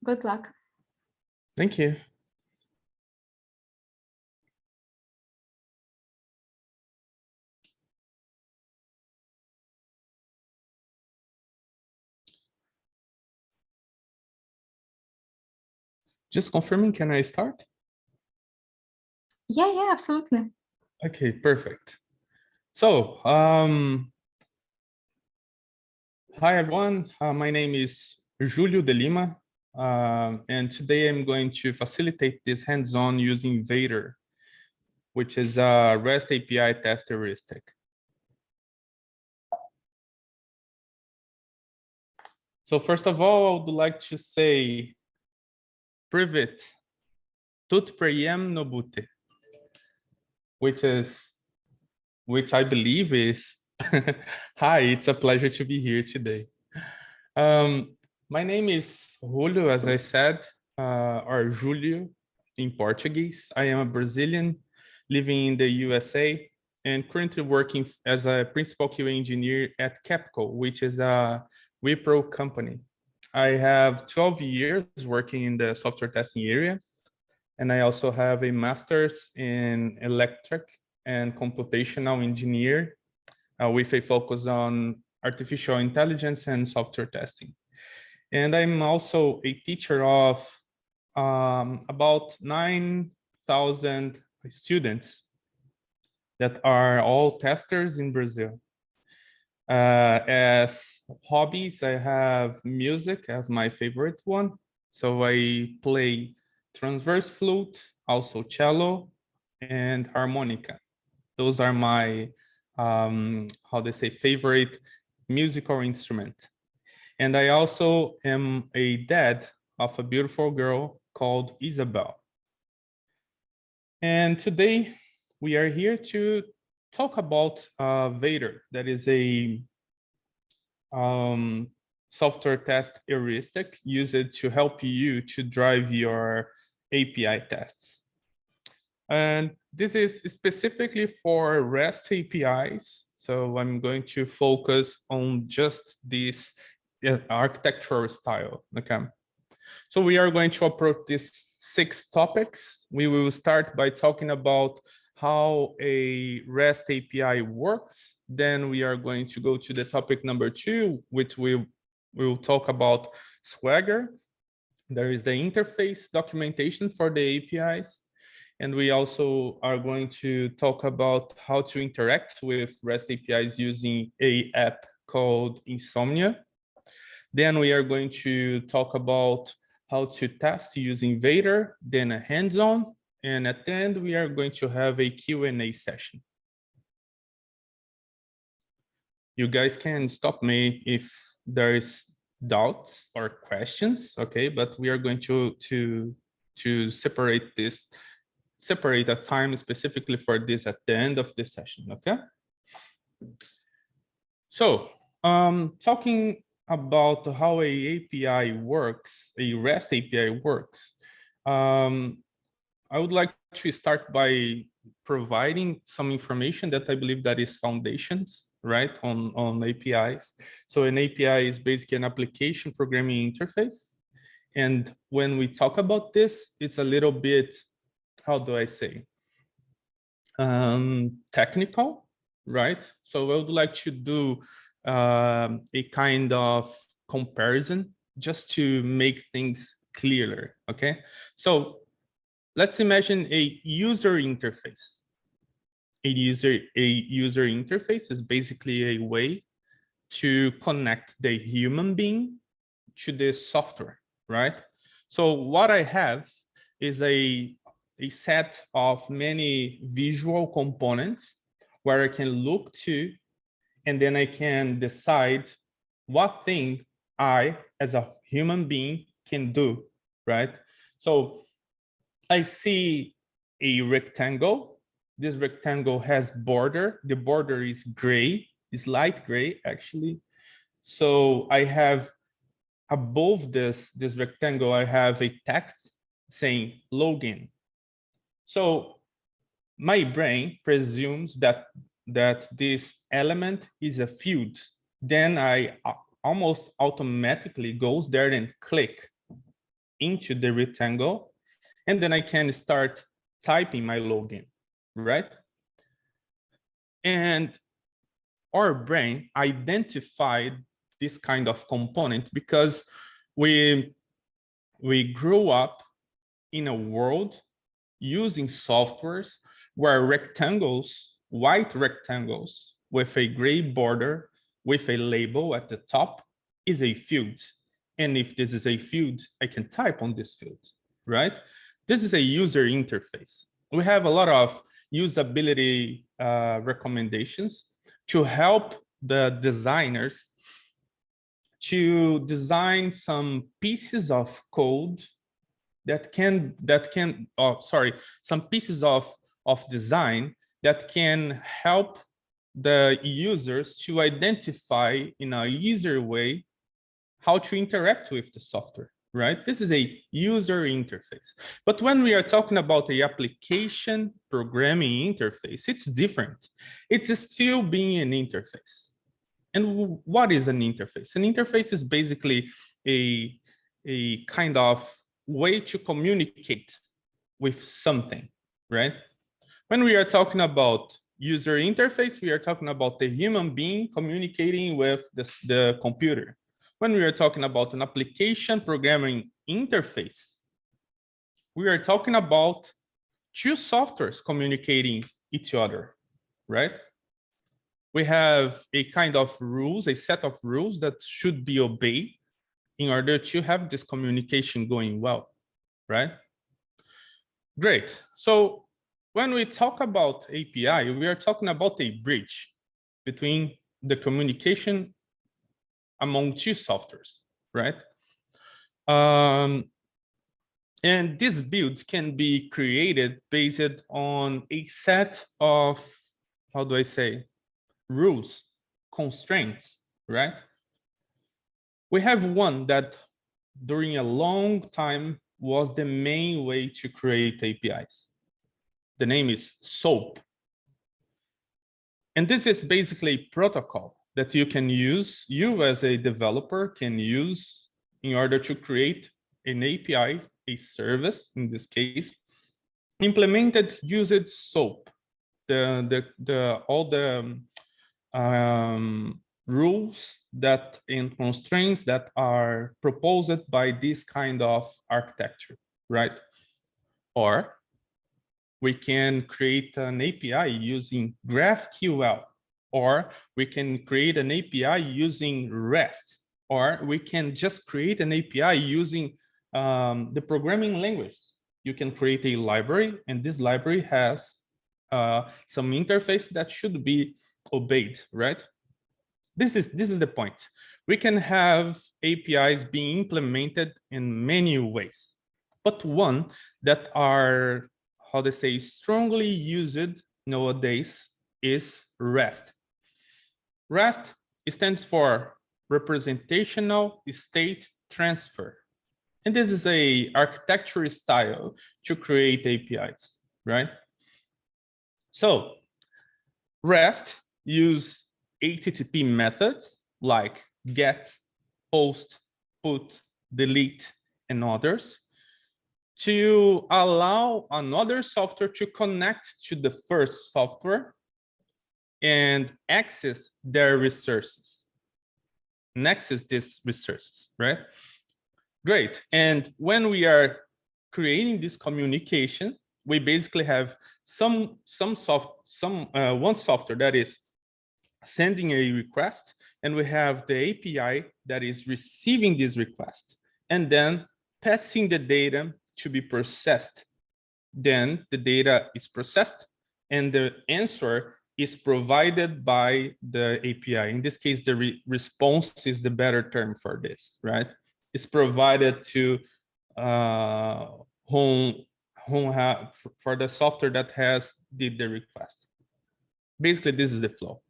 Good luck. Thank you. Just confirming, can I start? Yeah, absolutely. Okay, perfect. So, hi everyone. My name is Julio de Lima, and today I'm going to facilitate this hands-on using VADER, which is a REST API test heuristic. So first of all, I would like to say, Privet, tut priem nobute, which I believe is, hi, it's a pleasure to be here today. My name is Julio, as I said, or Julio in Portuguese. I am a Brazilian living in the USA and currently working as a principal QA engineer at Capco, which is a Wipro company. I have 12 years working in the software testing area, and I also have a master's in electric and computational engineer with a focus on artificial intelligence and software testing. And I'm also a teacher of about 9,000 students that are all testers in Brazil. As hobbies, I have music as my favorite one. So I play transverse flute, also cello, and harmonica. Those are my, how they say, favorite musical instrument. And I also am a dad of a beautiful girl called Isabel. And today we are here to talk about VADER, that is a software test heuristic used to help you to drive your API tests. And this is specifically for REST APIs. So I'm going to focus on just this architectural style, okay? So we are going to approach these 6 topics. We will start by talking about how a REST API works. Then we are going to go to the topic number 2, which we will talk about Swagger. There is the interface documentation for the APIs. And we also are going to talk about how to interact with REST APIs using an app called Insomnia. Then we are going to talk about how to test using VADER, then a hands-on, and at the end, we are going to have a Q&A session. You guys can stop me if there is doubts or questions, okay? But we are going to separate a time specifically for this at the end of the session, okay? So, talking about how a API works, a REST API works, I would like to start by providing some information that I believe that is foundations, right, on APIs. So an API is basically an application programming interface. And when we talk about this, it's a little bit, how do I say, technical, right? So I would like to do a kind of comparison just to make things clearer, okay? So let's imagine a user interface. A user interface is basically a way to connect the human being to the software, right? So what I have is a set of many visual components where I can look to, and then I can decide what thing I, as a human being, can do, right? So I see a rectangle. This rectangle has border. The border is gray, is light gray, actually. So I have above this rectangle, I have a text saying login. So my brain presumes that this element is a field. Then I almost automatically goes there and click into the rectangle, and then I can start typing my login, right? And our brain identified this kind of component because we grew up in a world using softwares where rectangles, white rectangles with a gray border with a label at the top is a field. And if this is a field, I can type on this field, right? This is a user interface. We have a lot of usability recommendations to help the designers to design some pieces of code some pieces of design that can help the users to identify in a easier way how to interact with the software, right? This is a user interface. But when we are talking about the application programming interface, it's different. It's still being an interface. And what is an interface? An interface is basically a kind of way to communicate with something, right? When we are talking about user interface, we are talking about the human being communicating with the computer. When we are talking about an application programming interface, we are talking about two softwares communicating each other, right? We have a kind of rules, a set of rules that should be obeyed in order to have this communication going well, right? Great. So when we talk about API, we are talking about a bridge between the communication among two softwares, right? And this build can be created based on a set of, how do I say, rules, constraints, right? We have one that during a long time was the main way to create APIs. The name is SOAP. And this is basically a protocol that you can use, you as a developer can use in order to create an API, a service in this case, implemented using SOAP. All the rules that and constraints that are proposed by this kind of architecture, right? Or we can create an API using GraphQL, or we can create an API using REST, or we can just create an API using the programming language. You can create a library, and this library has some interface that should be obeyed, right? This is the point. We can have APIs being implemented in many ways, but one that are, how they say, strongly used nowadays is REST. REST stands for Representational State Transfer. And this is a architecture style to create APIs, right? So REST use HTTP methods like get, post, put, delete, and others to allow another software to connect to the first software and access their resources. And access these resources, right? Great. And when we are creating this communication, we basically have one software that is sending a request, and we have the API that is receiving this request and then passing the data to be processed. Then the data is processed and the answer is provided by the API. In this case, the response is the better term for this, right? It's provided to for the software that did the request. Basically, this is the flow.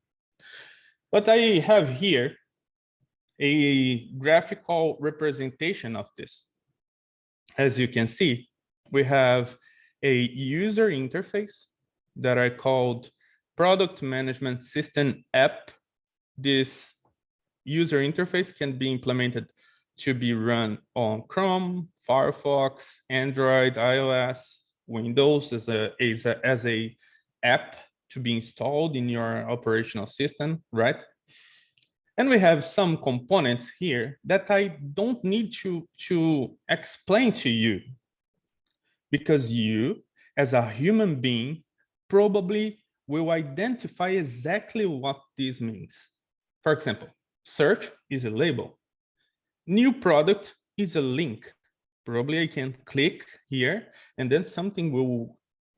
But I have here a graphical representation of this. As you can see, we have a user interface that I called Product Management System app. This user interface can be implemented to be run on Chrome, Firefox, Android, iOS, Windows as a app to be installed in your operational system, right? And we have some components here that I don't need to explain to you, because you, as a human being, probably will identify exactly what this means. For example, search is a label. New product is a link. Probably I can click here and then something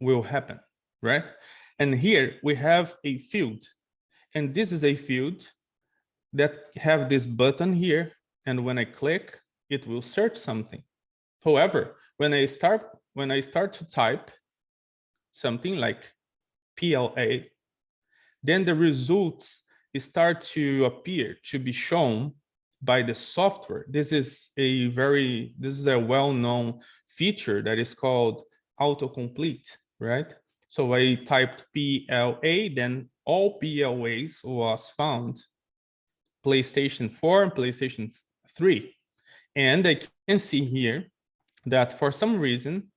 will happen, right? And here we have a field, and this is a field that have this button here, and when I click, it will search something. However, when I start to type something like PLA, then the results start to appear, to be shown by the software. This is a well-known feature that is called autocomplete, right? So I typed PLA, then all PLAs was found, PlayStation 4 and PlayStation 3. And I can see here that for some reason,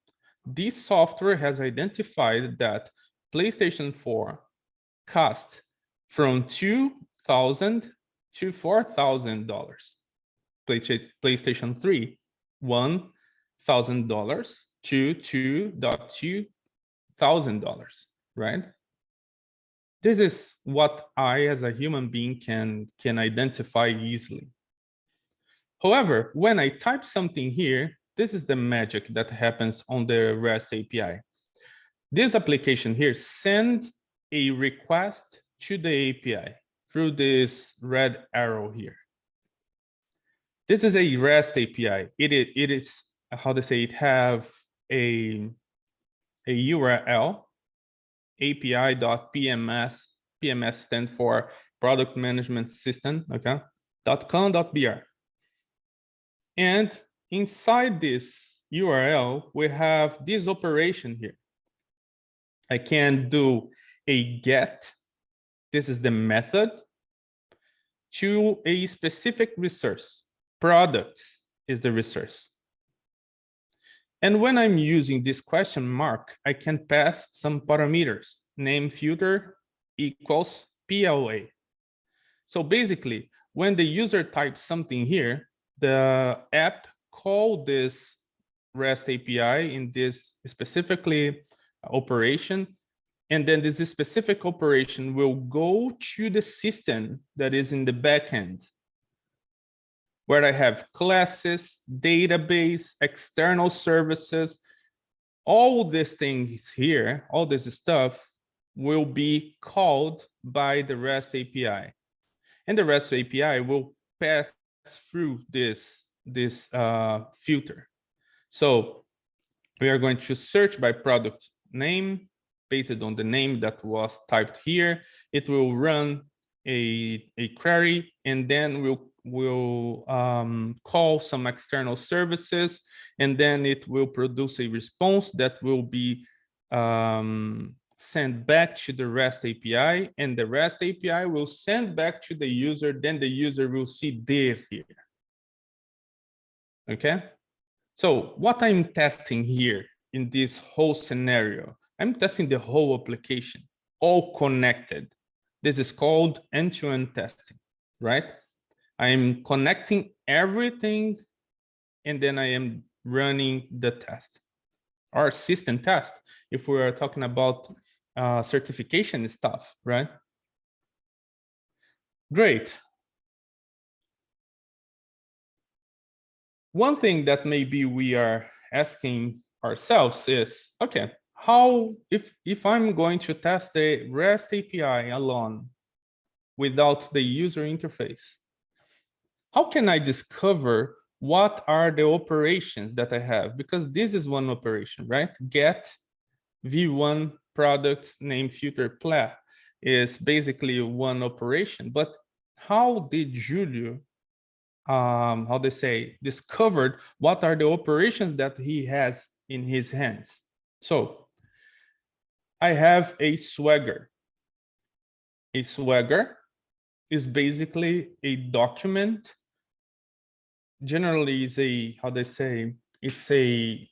this software has identified that PlayStation 4 cost from $2,000 to $4,000. PlayStation 3, $1,000 to $2,200, right? This is what I, as a human being, can identify easily. However, when I type something here, this is the magic that happens on the REST API. This application here sends a request to the API through this red arrow here. This is a REST API. It is how to say, it have a URL, api.pms. PMS stands for Product Management System, okay? .com.br. And inside this URL, we have this operation here. I can do a get, this is the method, to a specific resource. Products is the resource. And when I'm using this question mark, I can pass some parameters. Name filter equals PLA. So basically, when the user types something here, the app call this REST API in this specifically operation, and then this specific operation will go to the system that is in the backend, where I have classes, database, external services. All these things here, all this stuff will be called by the REST API. And the REST API will pass through this filter. So we are going to search by product name based on the name that was typed here. It will run a query, and then we'll call some external services, and then it will produce a response that will be sent back to the REST API, and the REST API will send back to the user. Then the user will see this here. Okay, so what I'm testing here in this whole scenario, I'm testing the whole application, all connected. This is called end-to-end testing, right? I'm connecting everything, and then I am running the test, or system test, if we are talking about certification stuff, right? Great. One thing that maybe we are asking ourselves is, okay, how, if I'm going to test the REST API alone without the user interface, how can I discover what are the operations that I have? Because this is one operation, right? Get v1 products name filter pla is basically one operation. But how did Julio, how they say, discovered what are the operations that he has in his hands? So I have a Swagger. A Swagger is basically a document. Generally is a, how they say, it's a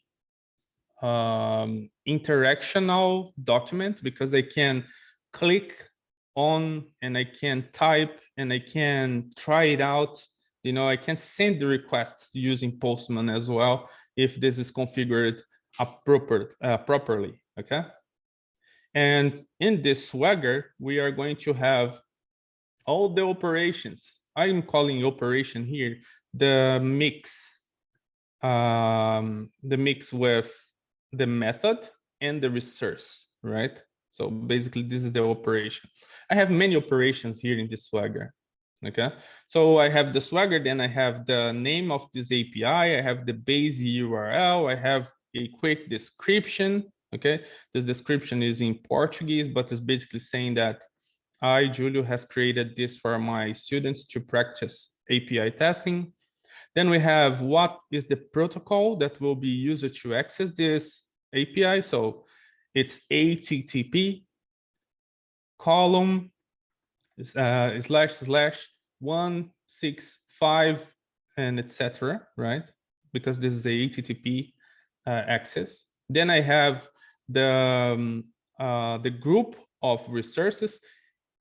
interactional document because I can click on and I can type and I can try it out. You know, I can send the requests using Postman as well if this is configured properly, okay? And in this Swagger, we are going to have all the operations. I'm calling operation here the mix with the method and the resource, right? So basically this is the operation. I have many operations here in this Swagger, okay? So I have the Swagger, then I have the name of this API, I have the base URL, I have a quick description, okay? This description is in Portuguese, but it's basically saying that I, Julio, has created this for my students to practice API testing. Then we have what is the protocol that will be used to access this API. So it's HTTP column //165 and etc. Right? Because this is a HTTP access. Then I have the group of resources,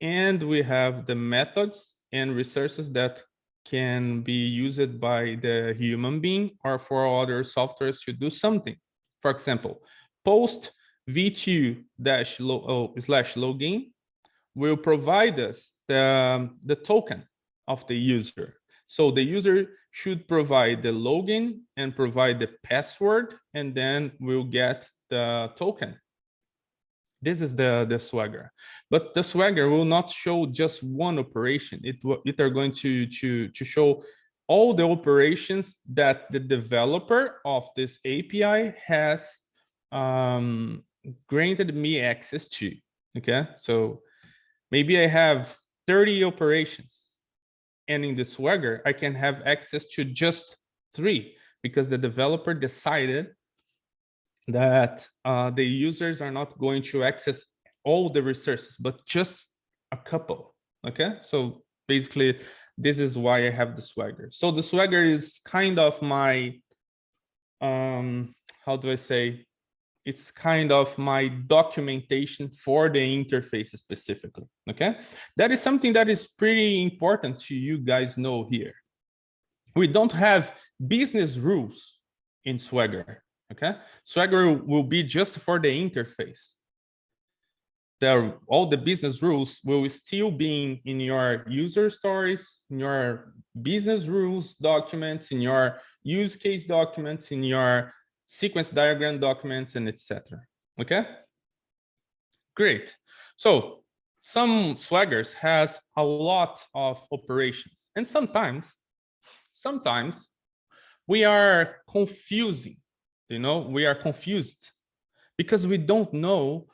and we have the methods and resources that can be used by the human being or for other softwares to do something. For example, post v2-login will provide us the token of the user. So the user should provide the login and provide the password, and then we'll get the token. This is the Swagger, but the Swagger will not show just one operation. It are going to show all the operations that the developer of this API has granted me access to. Okay, so maybe I have 30 operations, and in the Swagger I can have access to just 3 because the developer decided that the users are not going to access all the resources, but just a couple, okay? So basically, this is why I have the Swagger. So the Swagger is kind of my, how do I say? It's kind of my documentation for the interface specifically, okay? That is something that is pretty important to you guys know here. We don't have business rules in Swagger. Okay, Swagger will be just for the interface. All the business rules will still be in your user stories, in your business rules documents, in your use case documents, in your sequence diagram documents, and etc. Okay, great. So some Swaggers has a lot of operations, and sometimes we are confusing. You know, we are confused because we don't know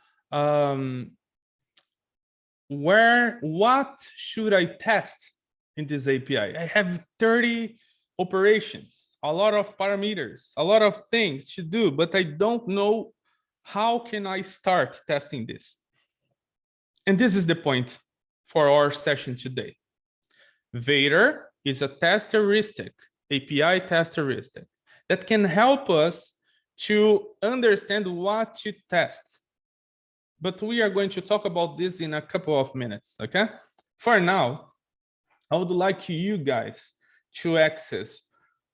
what should I test in this API. I have 30 operations, a lot of parameters, a lot of things to do, but I don't know how can I start testing this. And this is the point for our session today. VADER is a test heuristic, API test heuristic, that can help us to understand what to test. But we are going to talk about this in a couple of minutes, okay? For now, I would like you guys to access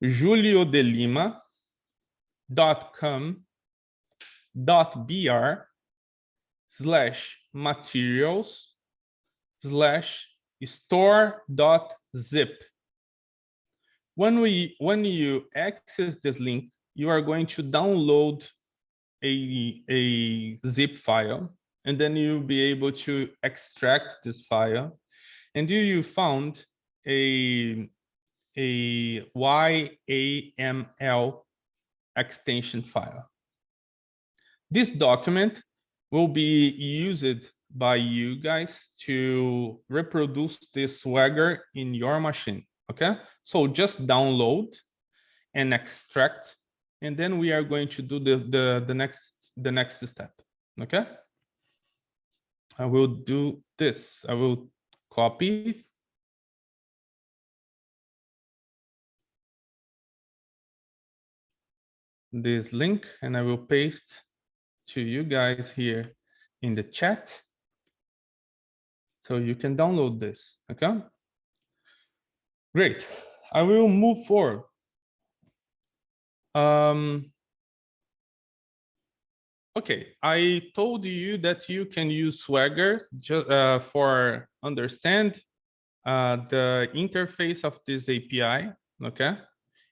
julio-delima.com.br/materials/store.zip. When you access this link, you are going to download a zip file, and then you'll be able to extract this file, and you found a YAML extension file. This document will be used by you guys to reproduce this Swagger in your machine, okay? So just download and extract, and then we are going to do the next step, okay? I will do this. I will copy. this link and I will paste to you guys here in the chat. So you can download this, okay? Great, I will move forward. Okay, I told you that you can use Swagger just for understand the interface of this API, okay?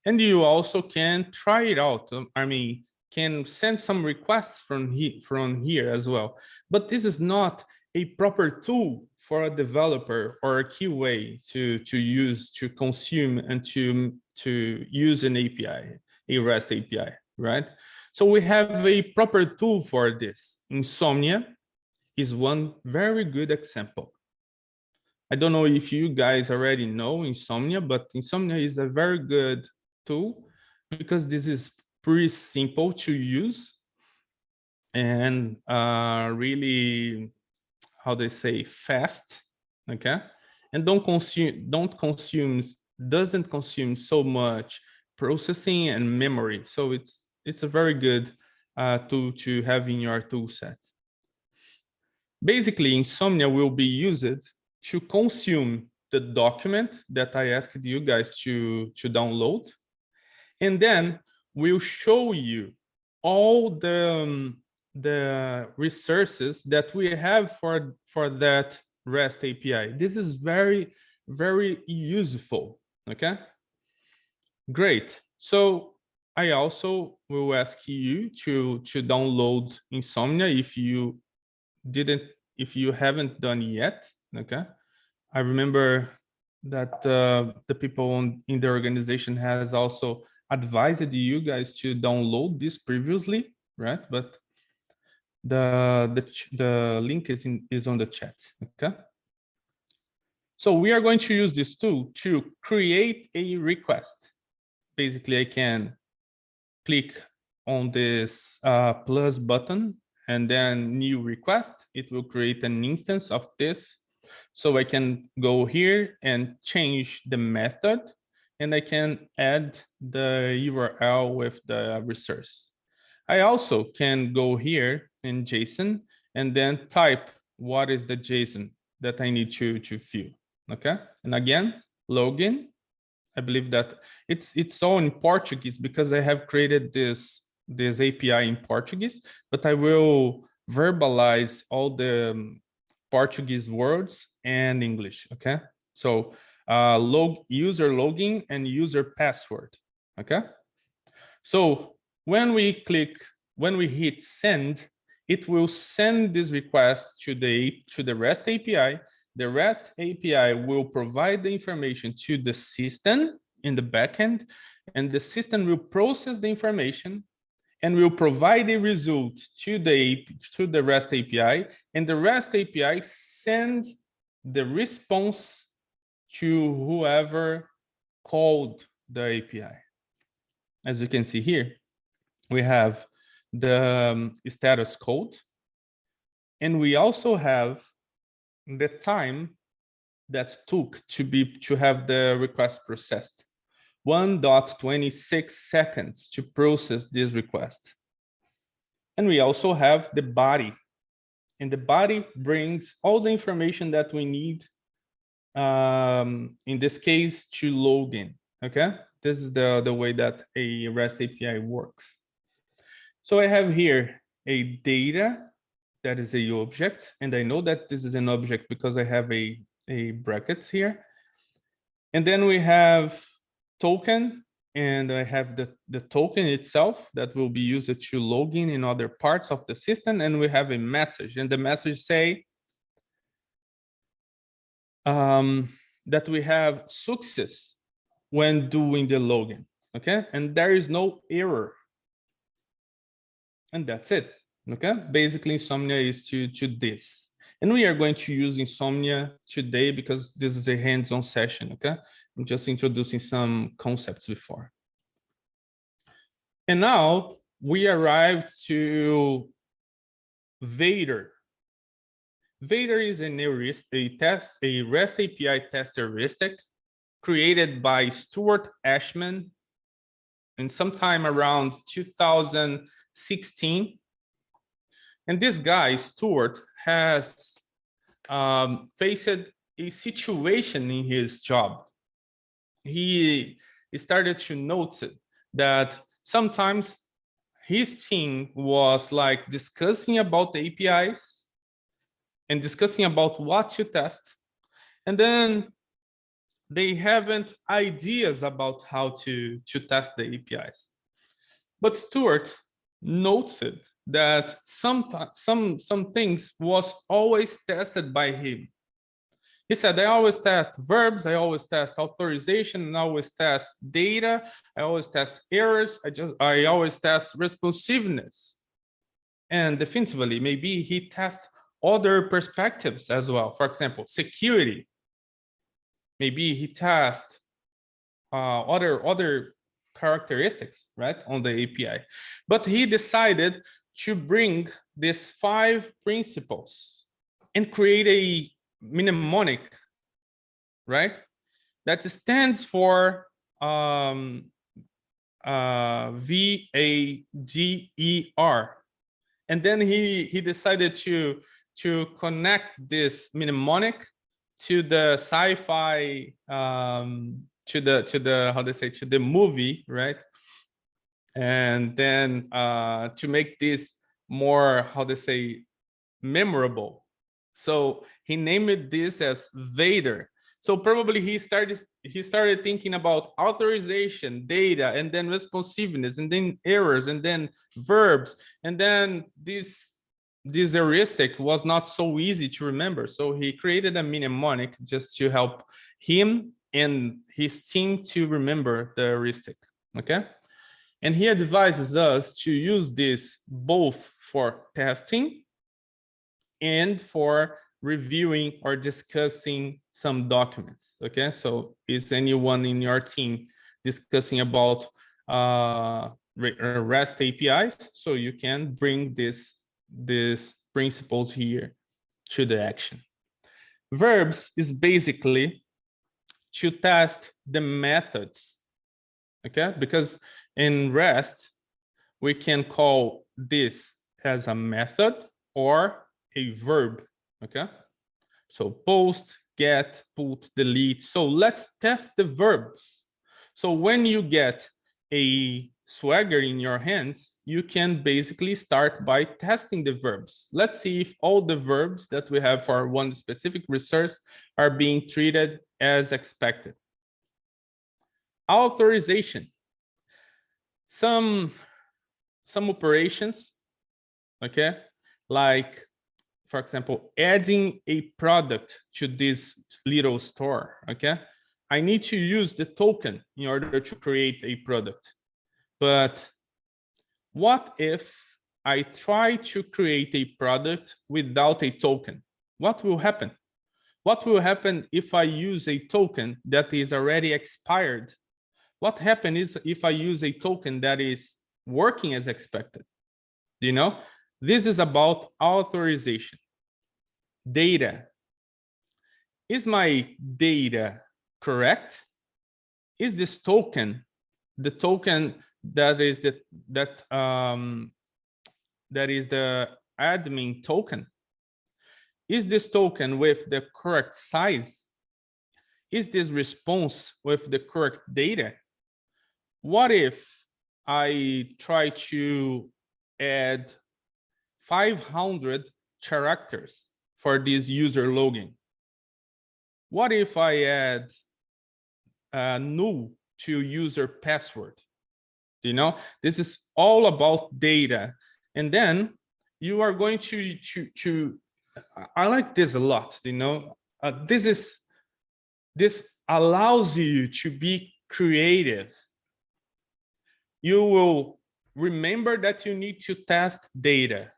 And you also can try it out. I mean, can send some requests from here as well. But this is not a proper tool for a developer or a QA to use, to consume, and to use an API, a REST API, right? So we have a proper tool for this. Insomnia is one very good example. I don't know if you guys already know Insomnia, but Insomnia is a very good tool because this is pretty simple to use and really, how they say, fast, okay? And doesn't consume so much processing and memory. So it's a very good tool to have in your tool set. Basically, Insomnia will be used to consume the document that I asked you guys to download, and then we'll show you all the resources that we have for that REST API. This is very, very useful, okay? Great. So I also will ask you to download Insomnia if you haven't done yet, okay? I remember that the people in the organization has also advised you guys to download this previously, right? But the link is on the chat, okay? So we are going to use this tool to create a request. Basically, I can click on this plus button and then new request. It will create an instance of this. So I can go here and change the method, and I can add the URL with the resource. I also can go here in JSON and then type what is the JSON that I need to fill, okay? And again, login. I believe that it's all in Portuguese because I have created this API in Portuguese, but I will verbalize all the Portuguese words and English, okay? So user login and user password, okay? So when we hit send, it will send this request to the REST API. The REST API will provide the information to the system in the backend, and the system will process the information and will provide a result to the REST API, and the REST API sends the response to whoever called the API. As you can see here, we have the status code, and we also have the time that took to have the request processed. 1.26 seconds to process this request. And we also have the body, and the body brings all the information that we need, in this case, to log in, okay? This is the way that a REST API works. So I have here a data that is a object, and I know that this is an object because I have a bracket here. And then we have token, and I have the token itself that will be used to log in other parts of the system, and we have a message, and the message say that we have success when doing the login, okay? And there is no error. And that's it, okay? Basically, Insomnia is to this. And we are going to use Insomnia today because this is a hands-on session, okay? I'm just introducing some concepts before. And now we arrived to VADER. VADER is a REST API test heuristic created by Stuart Ashman in sometime around 2016. And this guy, Stuart, has faced a situation in his job. He started to notice that sometimes his team was like discussing about the APIs and discussing about what to test. And then they haven't ideas about how to test the APIs. But Stuart noted that some things was always tested by him. He said, I always test verbs, I always test authorization, I always test data, I always test errors, I always test responsiveness. And definitively, maybe he tests other perspectives as well. For example, security. Maybe he tests other characteristics, right, on the API. But he decided to bring these 5 principles and create a mnemonic, right, that stands for VADER. And then he decided to connect this mnemonic to the sci-fi to the how they say, to the movie, right? And then to make this more, how they say, memorable. So he named this as VADER. So probably he started thinking about authorization, data, and then responsiveness, and then errors, and then verbs, and then this heuristic was not so easy to remember. So he created a mnemonic just to help him and his team to remember the heuristic, okay? And he advises us to use this both for testing and for reviewing or discussing some documents, okay? So is anyone in your team discussing about REST APIs? So you can bring these principles here to the action. Verbs is basically to test the methods, okay? Because in REST, we can call this as a method or a verb, okay? So post, get, put, delete. So let's test the verbs. So when you get a Swagger in your hands, you can basically start by testing the verbs. Let's see if all the verbs that we have for one specific resource are being treated as expected. Authorization. Some operations, okay, like, for example, adding a product to this little store, okay? I need to use the token in order to create a product. But what if I try to create a product without a token? What will happen? What will happen if I use a token that is already expired? What happens is if I use a token that is working as expected? You know, this is about authorization. Data. Is my data correct? Is this token the token that is the admin token? Is this token with the correct size? Is this response with the correct data? What if I try to add 500 characters for this user login? What if I add null to user password? You know, this is all about data. And then you are going to I like this a lot, you know. This allows you to be creative. You will remember that you need to test data,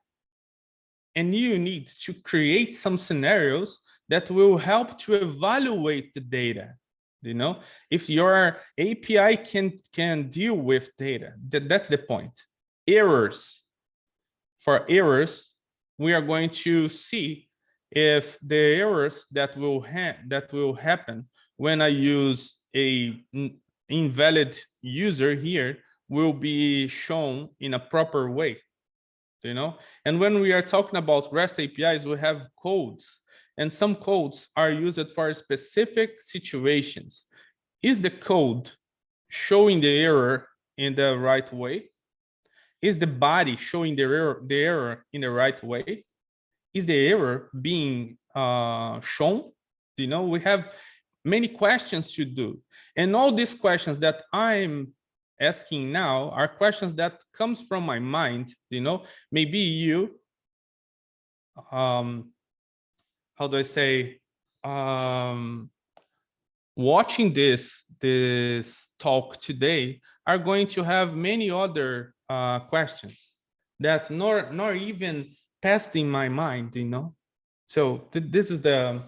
and you need to create some scenarios that will help to evaluate the data. You know, if your API can deal with data, that's the point. Errors. For errors, we are going to see if the errors that will happen when I use a invalid user here will be shown in a proper way, you know? And when we are talking about REST APIs, we have codes, and some codes are used for specific situations. Is the code showing the error in the right way? Is the body showing the error in the right way? Is the error being shown? You know, we have many questions to do. And all these questions that I'm asking now are questions that comes from my mind, you know. Maybe you, how do I say, watching this talk today are going to have many other questions that nor even passed in my mind, you know. So this is the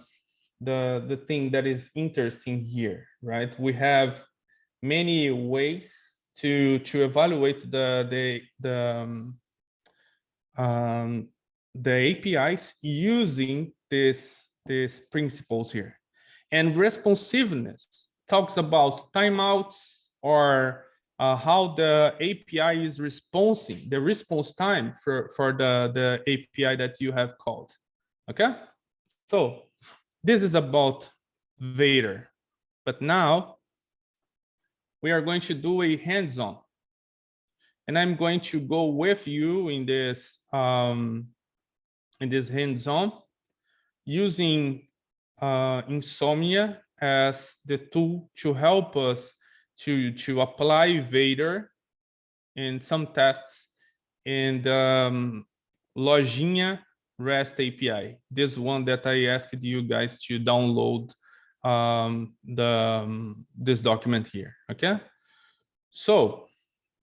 thing that is interesting here, right? We have many ways to evaluate the APIs using these principles here. And responsiveness talks about timeouts, or how the API is responding, the response time for the API that you have called. Okay, so this is about VADER, but now we are going to do a hands-on, and I'm going to go with you in this hands-on using Insomnia as the tool to help us to apply VADER in some tests in the Lojinha REST API. This one that I asked you guys to download this document here, okay? So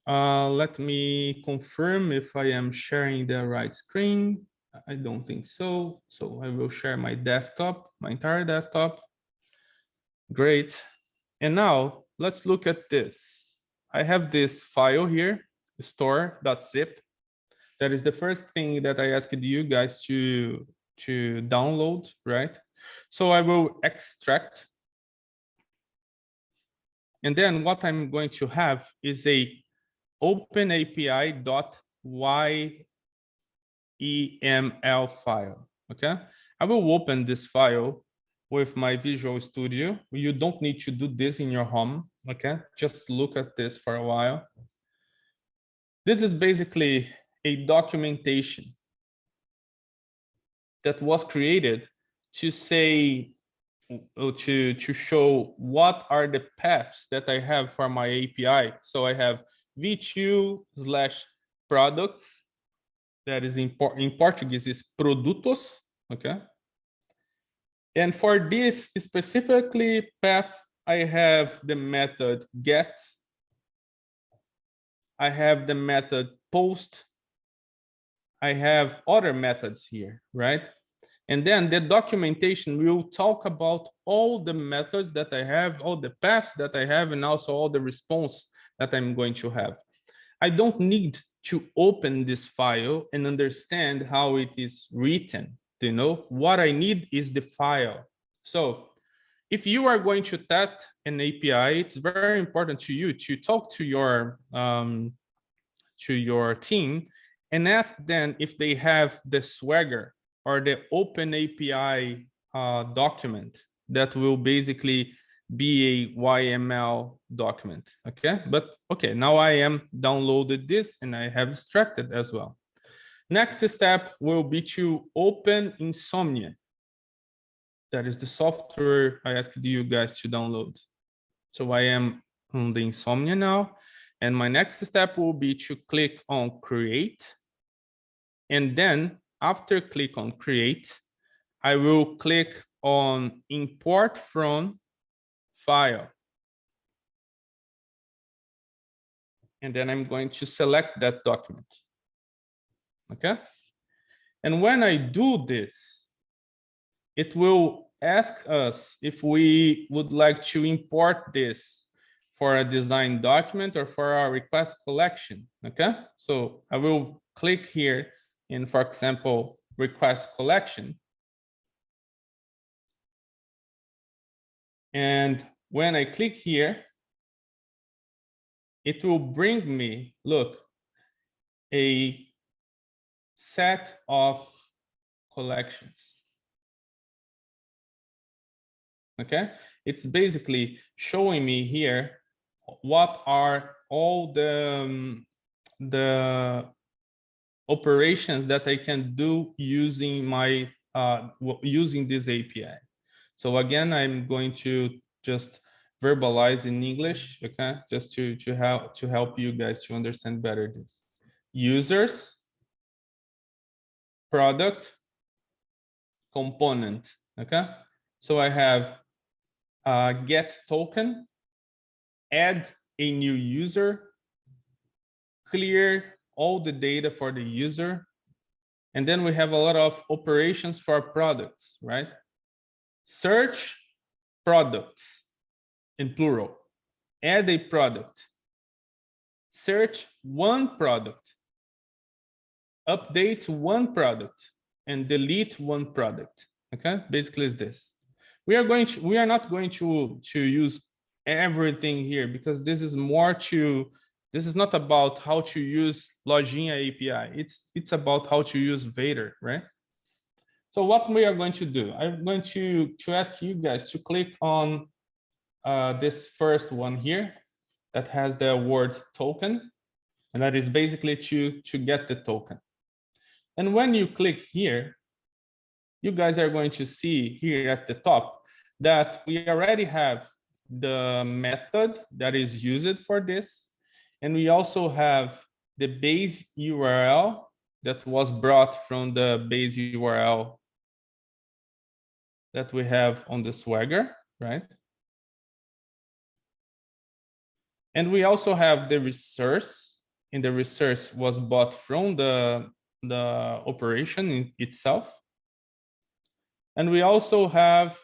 let me confirm if I am sharing the right screen. I don't think so. So I will share my desktop, my entire desktop. Great. And now let's look at this. I have this file here, store.zip. That is the first thing that I asked you guys to download, right? So I will extract. And then what I'm going to have is a openapi.yml file, okay? I will open this file with my Visual Studio. You don't need to do this in your home, okay? Just look at this for a while. This is basically a documentation that was created to say, to show what are the paths that I have for my API. So I have v2/products, that is in Portuguese is produtos, okay? And for this specifically path, I have the method get, I have the method post, I have other methods here, right? And then the documentation will talk about all the methods that I have, all the paths that I have, and also all the response that I'm going to have. I don't need to open this file and understand how it is written. You know, what I need is the file. So if you are going to test an API, it's very important to you to talk to your team and ask them if they have the Swagger or the Open API document that will basically be a YML document, okay? But okay, now I am downloaded this and I have extracted as well. Next step will be to open Insomnia. That is the software I asked you guys to download. So I am on the Insomnia now, and my next step will be to click on Create. And then after click on Create, I will click on Import from File. And then I'm going to select that document. Okay? And when I do this, it will ask us if we would like to import this for a design document or for our request collection. Okay? So I will click here in, for example, request collection. And when I click here, it will bring me, look, a set of collections. Okay, it's basically showing me here what are all the operations that I can do using my using this API. So again, I'm going to just verbalize in English, okay, just to help you guys to understand better this. Users, product, component, okay. So I have get token, add a new user, clear all the data for the user, and then we have a lot of operations for products, right? Search products in plural, add a product, search one product, update one product, and delete one product. Okay, basically is this. We are not going to use everything here because this is more to, this is not about how to use Lojinha API. It's about how to use VADER, right? So what we are going to do, I'm going to ask you guys to click on this first one here that has the word token, and that is basically to get the token. And when you click here, you guys are going to see here at the top that we already have the method that is used for this. And we also have the base URL that was brought from the base URL that we have on the Swagger, right? And we also have the resource, and the resource was bought from the operation itself. And we also have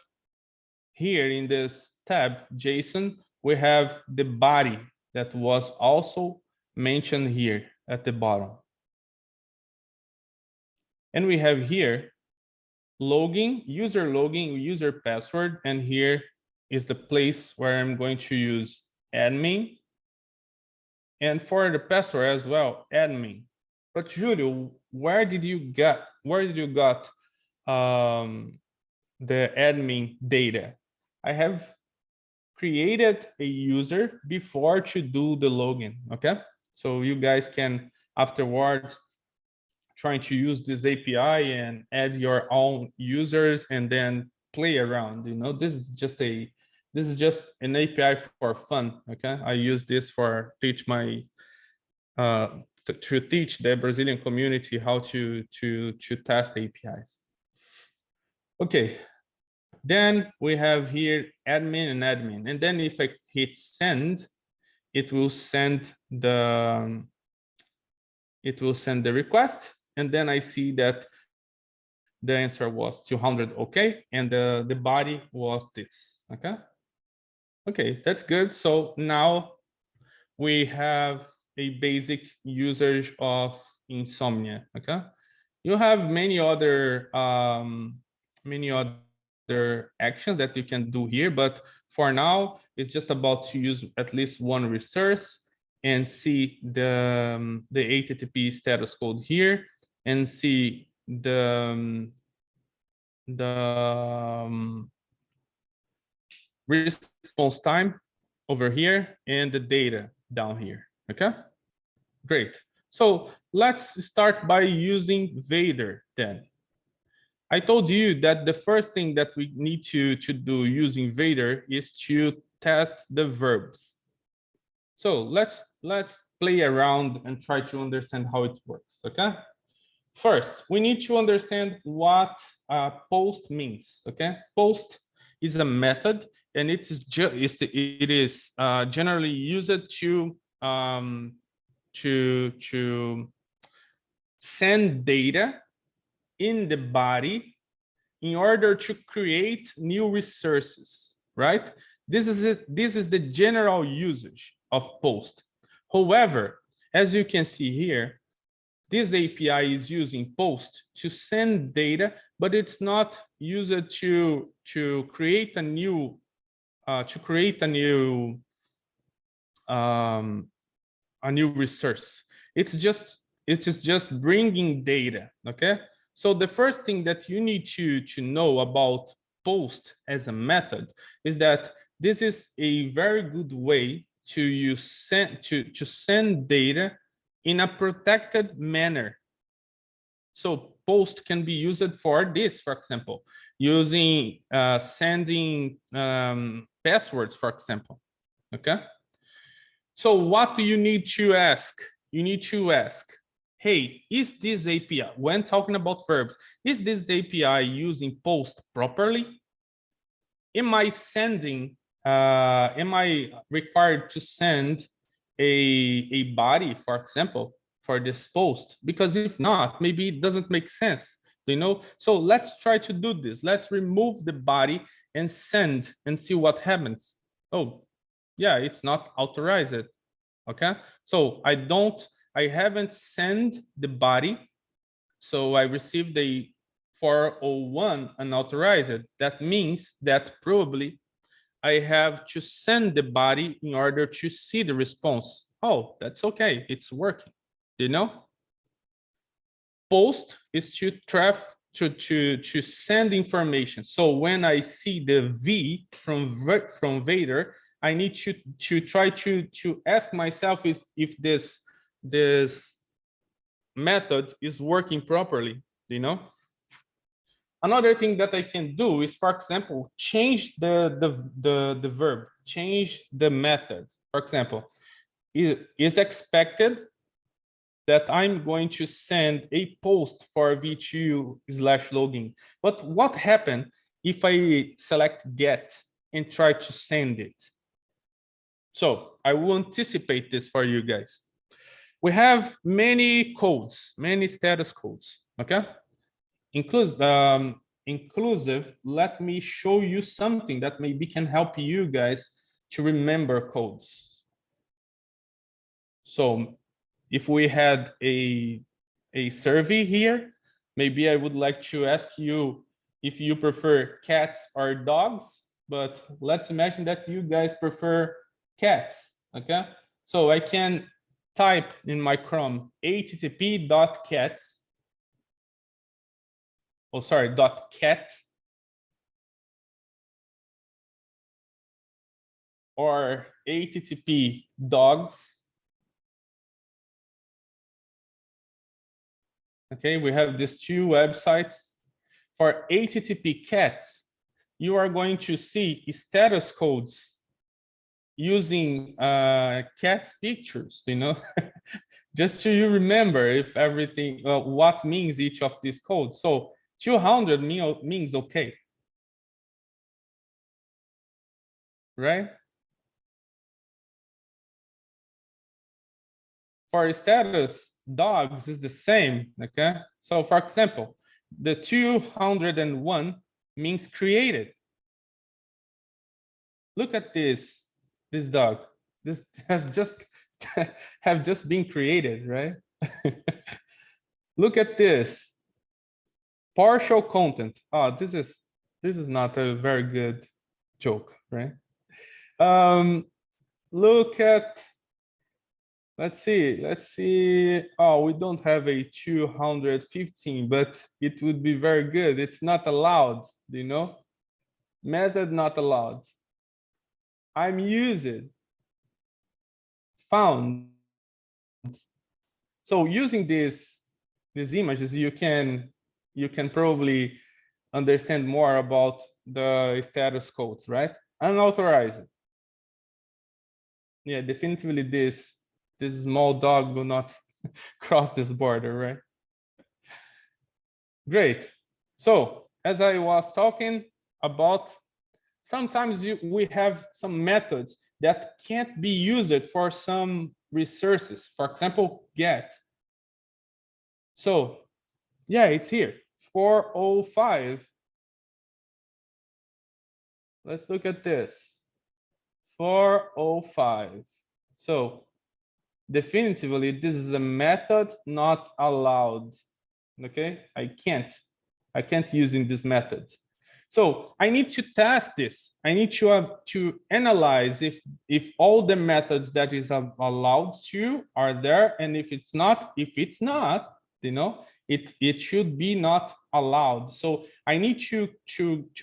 here in this tab, JSON, we have the body that was also mentioned here at the bottom. And we have here login, user password, and here is the place where I'm going to use admin. And for the password as well, admin. But Julio, where did you got the admin data? I have created a user before to do the login, okay? So you guys can afterwards try to use this API and add your own users and then play around, you know? This is just an API for fun, okay? I use this for teach my to teach the Brazilian community how to test APIs. Okay, then we have here admin and admin, and then if I hit send, it will send the request, and then I see that the answer was 200, okay, and the body was this, okay. Okay, that's good. So now we have a basic usage of Insomnia, okay. You have many other actions that you can do here, but for now it's just about to use at least one resource and see the HTTP status code here and see the response time over here and the data down here. Okay, great. So let's start by using VADER then. I told you that the first thing that we need to do using VADER is to test the verbs. So let's play around and try to understand how it works, okay? First, we need to understand what post means, okay? Post is a method, and it is generally used to send data in the body in order to create new resources, right? This is it. This is the general usage of post. However, as you can see here, this API is using post to send data, but it's not used to create a new a new resource. It is just bringing data. Okay. So the first thing that you need to know about post as a method is that this is a very good way to send data in a protected manner. So post can be used for this, for example, using sending passwords, for example. Okay. So what do you need to ask? You need to ask, hey, is this API, when talking about verbs, is this API using post properly? Am I sending, am I required to send a body, for example, for this post? Because if not, maybe it doesn't make sense, you know? So let's try to do this. Let's remove the body and send and see what happens. Oh, yeah, it's not authorized. Okay, so I haven't sent the body, so I received a 401 unauthorized. That means that probably I have to send the body in order to see the response. Oh, that's okay, it's working, you know? Post is to send information. So when I see the V from VADER, I need to try to ask myself if this method is working properly, you know? Another thing that I can do is, for example, change the verb, change the method. For example, it is expected that I'm going to send a post for v2/login. But what happens if I select get and try to send it? So I will anticipate this for you guys. We have many codes, many status codes, okay? Inclusive, let me show you something that maybe can help you guys to remember codes. So if we had a survey here, maybe I would like to ask you if you prefer cats or dogs, but let's imagine that you guys prefer cats, okay? So I can type in my Chrome http.cats, oh sorry, .cat, or http dogs. Okay, we have these two websites. For http cats, you are going to see status codes using cats pictures, you know, just so you remember if everything, what means each of these codes. So 200 means okay, right? For status, dogs is the same, okay? So for example, the 201 means created. Look at this dog. This has just have just been created, right? Look at this. Partial content. Oh, this is not a very good joke, right? Look at, let's see. Oh, we don't have a 215, but it would be very good. It's not allowed, you know? Method not allowed. I'm using found. So using these images, you can probably understand more about the status codes, right? Unauthorized. Yeah, definitively this small dog will not cross this border, right? Great. So as I was talking about, sometimes we have some methods that can't be used for some resources. For example, get. So yeah, it's here, 405. Let's look at this, 405. So definitively, this is a method not allowed. Okay, I can't use in this method. So I need to test this. I need to analyze if all the methods that is allowed to are there, and if it's not, you know, it should be not allowed. So I need to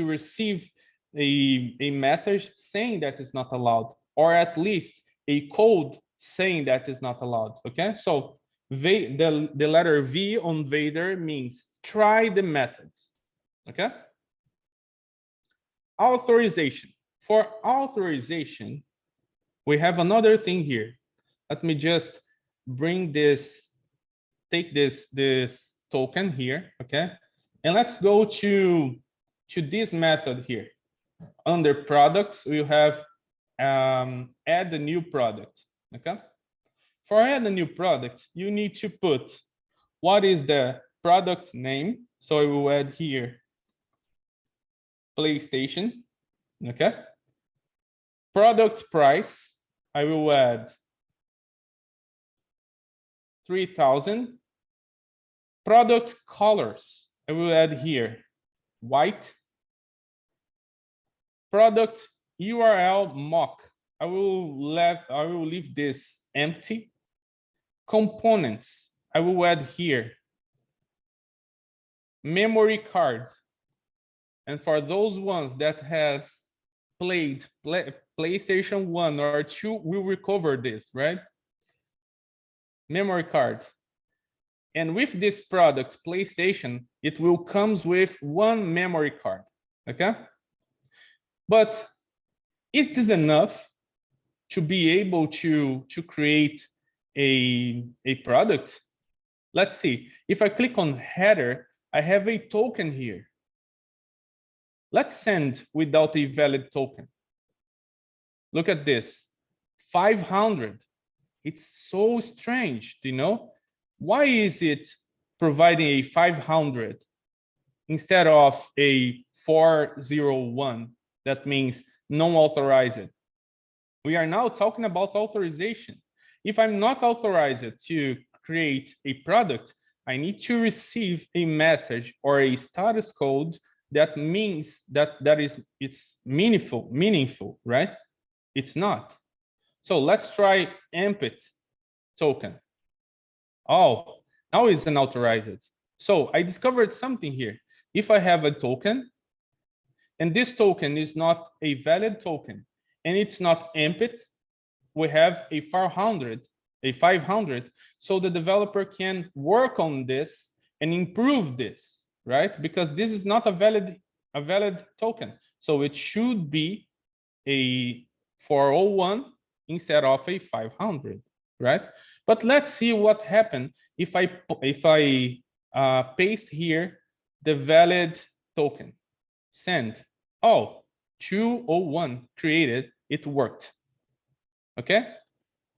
receive a message saying that is not allowed, or at least a code saying that is not allowed. Okay, so the letter V on VADER means try the methods. Okay. Authorization. For authorization, we have another thing here. Let me just bring this, take this token here, okay? And let's go to this method here. Under products, we have add a new product, okay? For add a new product, you need to put what is the product name. So I will add here PlayStation, okay? Product price, I will add 3,000. Product colors, I will add here white. Product URL mock, I will leave this empty. Components, I will add here memory card. And for those ones that has played PlayStation 1 or 2, we'll recover this, right? Memory card. And with this product, PlayStation, it will comes with one memory card, okay? But is this enough to be able to create a product? Let's see. If I click on header, I have a token here. Let's send without a valid token. Look at this, 500. It's so strange, do you know? Why is it providing a 500 instead of a 401? That means non-authorized. We are now talking about authorization. If I'm not authorized to create a product, I need to receive a message or a status code that means it's meaningful, right? It's not. So let's try empty token. Oh, now it's unauthorized. So I discovered something here. If I have a token and this token is not a valid token and it's not empty, we have a 500. So the developer can work on this and improve this, right? Because this is not a valid token. So it should be a 401 instead of a 500, right? But let's see what happened if I paste here the valid token. Send. Oh, 201 created, it worked. Okay?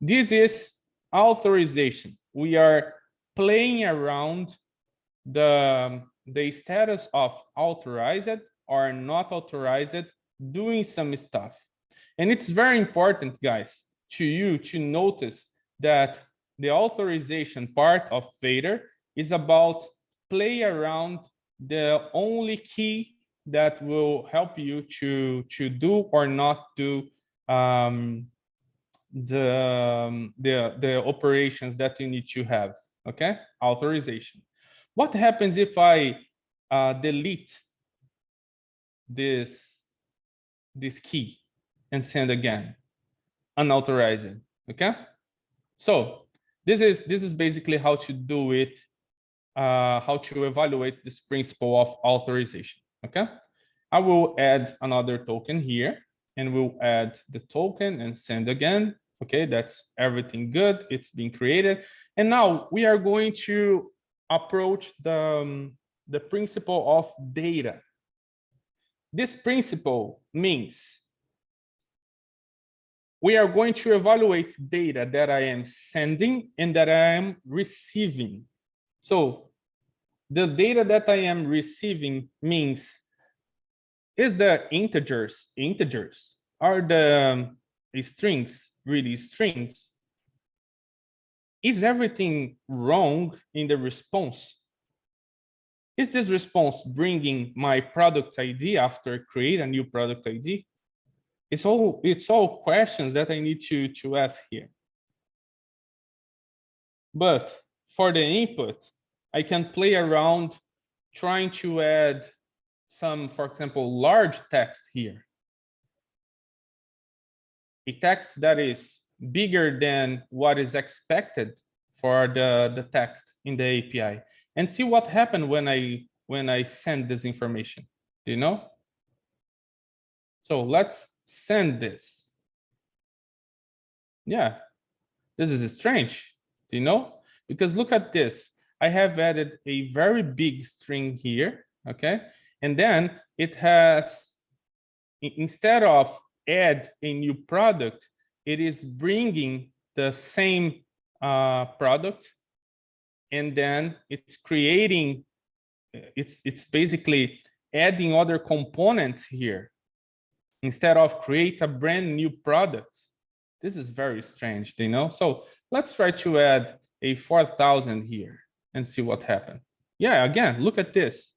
This is authorization. We are playing around the status of authorized or not authorized, doing some stuff. And it's very important, guys, to you to notice that the authorization part of VADER is about play around the only key that will help you to do or not do the operations that you need to have. Okay, authorization. What happens if I delete this key and send again? Unauthorized. Okay, so this is basically how to do it, how to evaluate this principle of authorization. Okay, I will add another token here and we'll add the token and send again. Okay, that's everything good. It's been created. And now we are going to approach the principle of data. This principle means we are going to evaluate data that I am sending and that I am receiving. So the data that I am receiving means, is the integers? Are the strings really strings? Is everything wrong in the response? Is this response bringing my product ID after create a new product ID? It's all questions that I need to ask here. But for the input, I can play around trying to add some, for example, large text here. A text that is bigger than what is expected for the text in the API, and see what happened when I send this information. Do you know? So let's send this. Yeah, this is strange. Do you know? Because look at this. I have added a very big string here, okay? And then it has, instead of add a new product, it is bringing the same product, and then it's creating, it's basically adding other components here instead of create a brand new product. This is very strange, you know? So let's try to add a 4,000 here and see what happened. Yeah, again, look at this.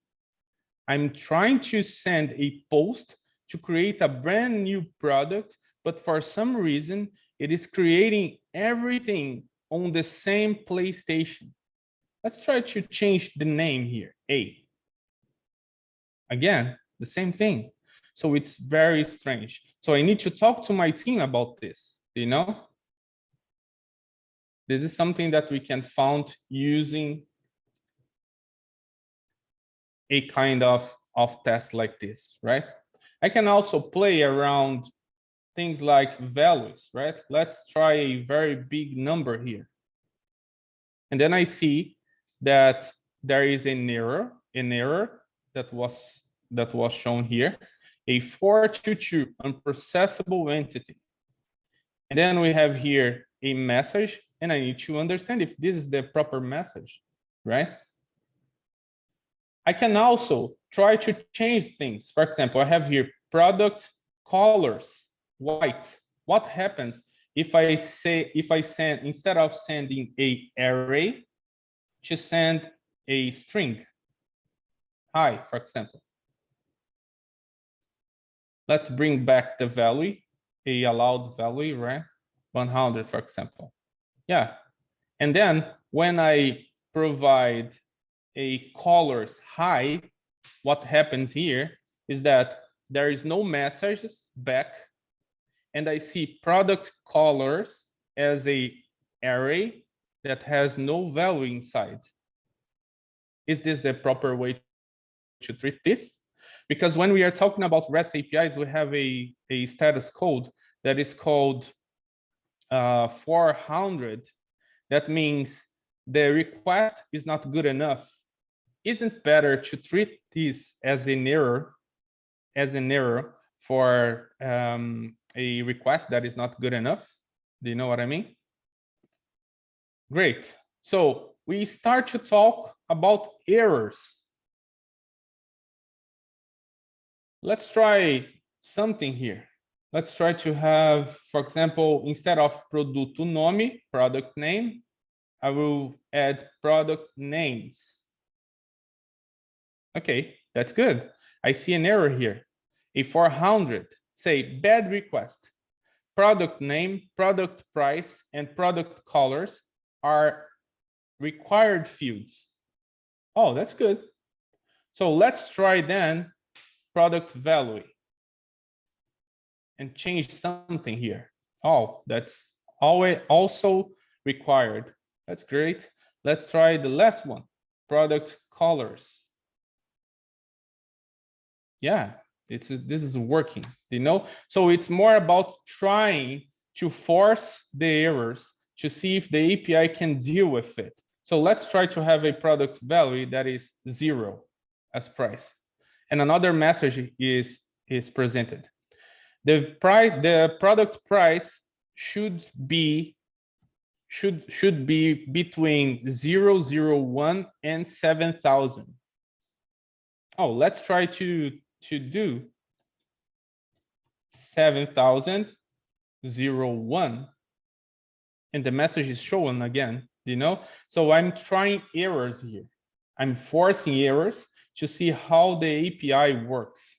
I'm trying to send a post to create a brand new product, but for some reason, it is creating everything on the same PlayStation. Let's try to change the name here, A. Again, the same thing. So it's very strange. So I need to talk to my team about this, you know? This is something that we can find using a kind of test like this, right? I can also play around things like values, right? Let's try a very big number here. And then I see that there is an error that was shown here, a 422 unprocessable entity. And then we have here a message, and I need to understand if this is the proper message, right? I can also try to change things. For example, I have here product colors, white. What happens if I send, instead of sending a array, to send a string, hi, for example. Let's bring back the value, a allowed value, right? 100, for example. Yeah. And then when I provide a colors high, what happens here is that there is no messages back, and I see product colors as a array that has no value inside. Is this the proper way to treat this? Because when we are talking about REST APIs, we have a status code that is called 400. That means the request is not good enough. Isn't better to treat this as an error for a request that is not good enough? Do you know what I mean? Great. So we start to talk about errors. Let's try something here. Let's try to have, for example, instead of produto nome, product name, I will add product names. Okay, that's good. I see an error here. A 400, say bad request. Product name, product price, and product colors are required fields. Oh, that's good. So let's try then product value and change something here. Oh, that's always also required. That's great. Let's try the last one, product colors. Yeah, this is working, you know? So it's more about trying to force the errors to see if the API can deal with it. So let's try to have a product value that is 0 as price. And another message is presented. The product price should be between 001 and 7,000. Oh, let's try to do 7,001, and the message is shown again, you know? So I'm trying errors here. I'm forcing errors to see how the API works.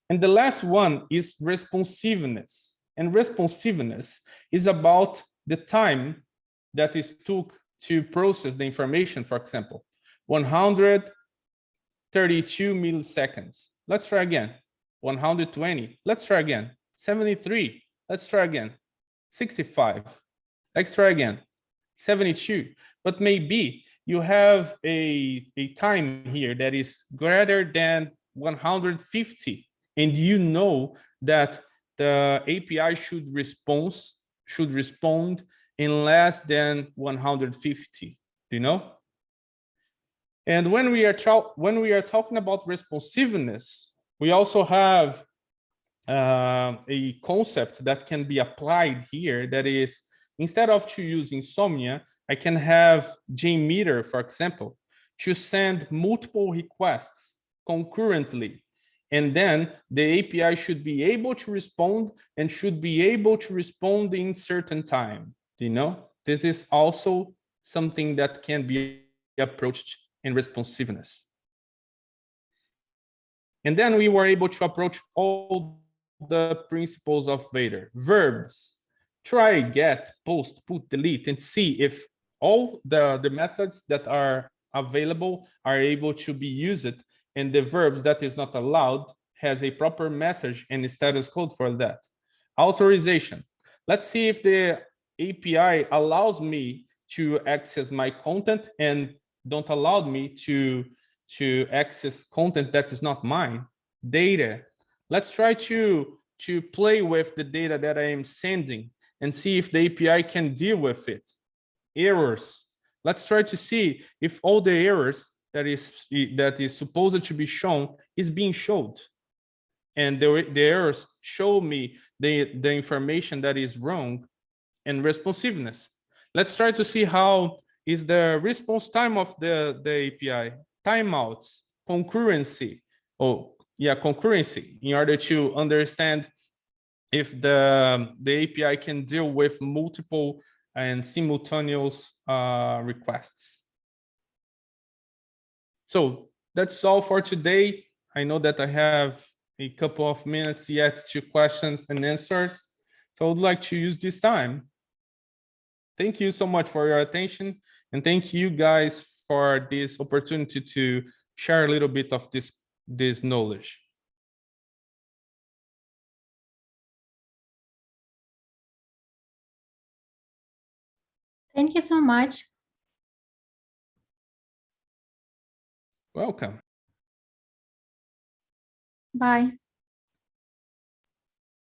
And the last one is responsiveness. And responsiveness is about the time that it took to process the information, for example, 132 milliseconds. Let's try again. 120. Let's try again. 73. Let's try again. 65. Let's try again. 72. But maybe you have a time here that is greater than 150, and you know that the API should respond in less than 150. Do you know? And when we are talking about responsiveness, we also have a concept that can be applied here. That is, instead of to use insomnia, I can have JMeter, for example, to send multiple requests concurrently. And then the API should be able to respond and should be able to respond in certain time. Do you know? This is also something that can be approached in responsiveness. And then we were able to approach all the principles of VADER. Verbs, try, get, post, put, delete, and see if all the methods that are available are able to be used, and the verbs that is not allowed has a proper message and status code for that. Authorization. Let's see if the API allows me to access my content and don't allow me to access content that is not mine. Data. Let's try to play with the data that I am sending and see if the API can deal with it. Errors. Let's try to see if all the errors that is supposed to be shown is being showed. And the errors show me the information that is wrong. And responsiveness. Let's try to see how is the response time of the API, timeouts, concurrency. Oh, yeah, concurrency, in order to understand if the API can deal with multiple and simultaneous requests. So that's all for today. I know that I have a couple of minutes yet to questions and answers. So I would like to use this time. Thank you so much for your attention, and thank you guys for this opportunity to share a little bit of this knowledge. Thank you so much. Welcome. Bye.